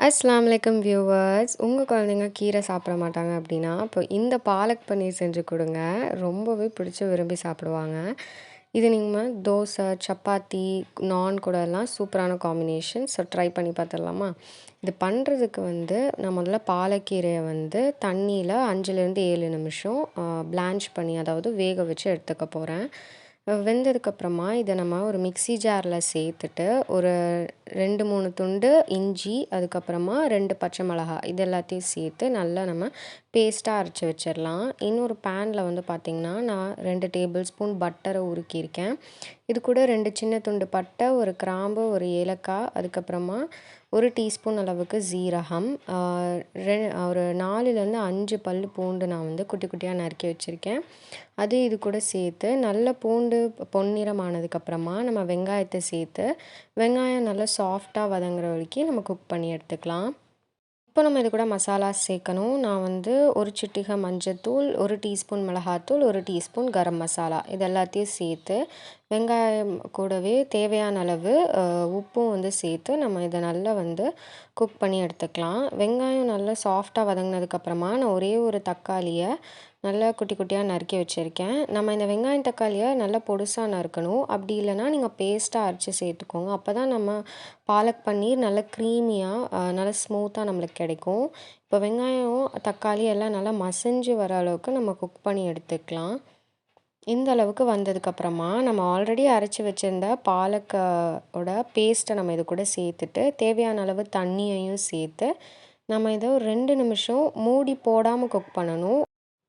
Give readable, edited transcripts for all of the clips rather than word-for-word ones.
அஸ்ஸலாமு அலைக்கும் வியூவர்ஸ். உங்க குழந்தைங்க கீரை சாப்பிட மாட்டாங்க அப்படின்னா, இப்போ இந்த பாலக் பன்னீர் செஞ்சு குடுங்க. ரொம்பவே பிடிச்சு விரும்பி சாப்பிடுவாங்க. இது நீங்க தோசை, சப்பாத்தி, நான் கூடலாம் சூப்பரான காம்பினேஷன். ஸோ ட்ரை பண்ணி பார்த்துடலாமா? இது பண்ணுறதுக்கு நான் முதல்ல பாலக்கீரைய தண்ணியில 5லேருந்து 7 நிமிஷம் பிளான்ச் பண்ணி, அதாவது வேக வச்சு எடுத்துக்க போறேன். வெந்ததுக்கப்புறமா இத நம்ம ஒரு மிக்ஸி ஜார்ல சேர்த்துட்டு, ஒரு 2, 3 துண்டு இஞ்சி, அதுக்கப்புறமா 2 பச்சை மிளகாய் இது எல்லாத்தையும் சேர்த்து நல்லா நம்ம பேஸ்ட்டாக அரைச்சி வச்சிடலாம். இன்னொரு பேனில் பார்த்தீங்கன்னா, நான் 2 டேபிள் ஸ்பூன் பட்டரை உருக்கியிருக்கேன். இது கூட 2 சின்ன துண்டு பட்டை, ஒரு கிராம்பு, ஒரு ஏலக்காய், அதுக்கப்புறமா 1 டீஸ்பூன் அளவுக்கு ஜீரகம், ஒரு 4லேருந்து 5 பல் பூண்டு நான் குட்டி குட்டியாக நறுக்கி வச்சுருக்கேன். அது இது கூட சேர்த்து நல்ல பூண்டு பொன்னிறம் ஆனதுக்கப்புறமா நம்ம வெங்காயத்தை சேர்த்து, வெங்காயம் நல்லா சாஃப்டாக வதங்குற வரைக்கும் நம்ம குக் பண்ணி எடுத்துக்கலாம். இப்போ நம்ம இது கூட மசாலாஸ் சேர்க்கணும். நான் ஒரு சிட்டிகை மஞ்சத்தூள், 1 டீஸ்பூன் மிளகாத்தூள், 1 டீஸ்பூன் கரம் மசாலா இது எல்லாத்தையும் சேர்த்து, வெங்காயம் கூடவே தேவையான அளவு உப்பும் சேர்த்து நம்ம இதை நல்லா குக் பண்ணி எடுத்துக்கலாம். வெங்காயம் நல்லா சாஃப்டாக வதங்கினதுக்கப்புறமா நான் ஒரே ஒரு தக்காளியை நல்லா குட்டி குட்டியாக நறுக்கி வச்சுருக்கேன். நம்ம இந்த வெங்காயம் தக்காளியை நல்லா பொடுசாக நறுக்கணும். அப்படி இல்லைன்னா நீங்கள் பேஸ்ட்டாக அரைச்சி சேர்த்துக்கோங்க. அப்போ தான் நம்ம பாலக் பன்னீர் நல்லா க்ரீமியாக நல்லா ஸ்மூத்தாக நம்மளுக்கு கிடைக்கும். இப்போ வெங்காயம், தக்காளி எல்லாம் நல்லா மசிஞ்சு வர அளவுக்கு நம்ம குக் பண்ணி எடுத்துக்கலாம். இந்த அளவுக்கு வந்ததுக்கப்புறமா நம்ம ஆல்ரெடி அரைச்சி வச்சுருந்த பாலக்கோட பேஸ்ட்டை நம்ம இது கூட சேர்த்துட்டு, தேவையான அளவு தண்ணியையும் சேர்த்து நம்ம இதை ஒரு 2 நிமிஷம் மூடி போடாமல் குக் பண்ணணும்.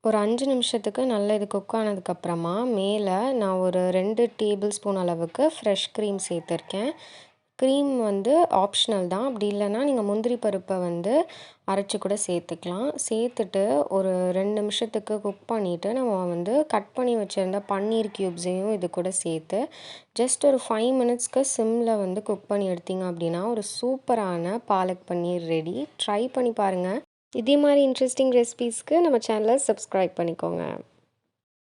ஒரு 5 நிமிஷத்துக்கு நல்லா இது குக் ஆனதுக்கப்புறமா மேலே நான் ஒரு 2 டேபிள் ஸ்பூன் அளவுக்கு ஃப்ரெஷ் க்ரீம் சேர்த்துருக்கேன். க்ரீம் ஆப்ஷனல் தான். அப்படி இல்லைன்னா நீங்கள் முந்திரி பருப்பை அரைச்சி கூட சேர்த்துக்கலாம். சேர்த்துட்டு ஒரு 2 நிமிஷத்துக்கு குக் பண்ணிவிட்டு நம்ம கட் பண்ணி வச்சுருந்த பன்னீர் க்யூப்ஸையும் இது கூட சேர்த்து ஜஸ்ட் ஒரு 5 மினிட்ஸ்க்கு சிம்மில் குக் பண்ணி எடுத்தீங்க அப்படின்னா ஒரு சூப்பரான பாலக் பன்னீர் ரெடி. ட்ரை பண்ணி பாருங்கள். இதே மாதிரி இன்ட்ரெஸ்டிங் ரெசிபீஸ்க்கு நம்ம சேனலை சப்ஸ்கிரைப் பண்ணிக்கோங்க.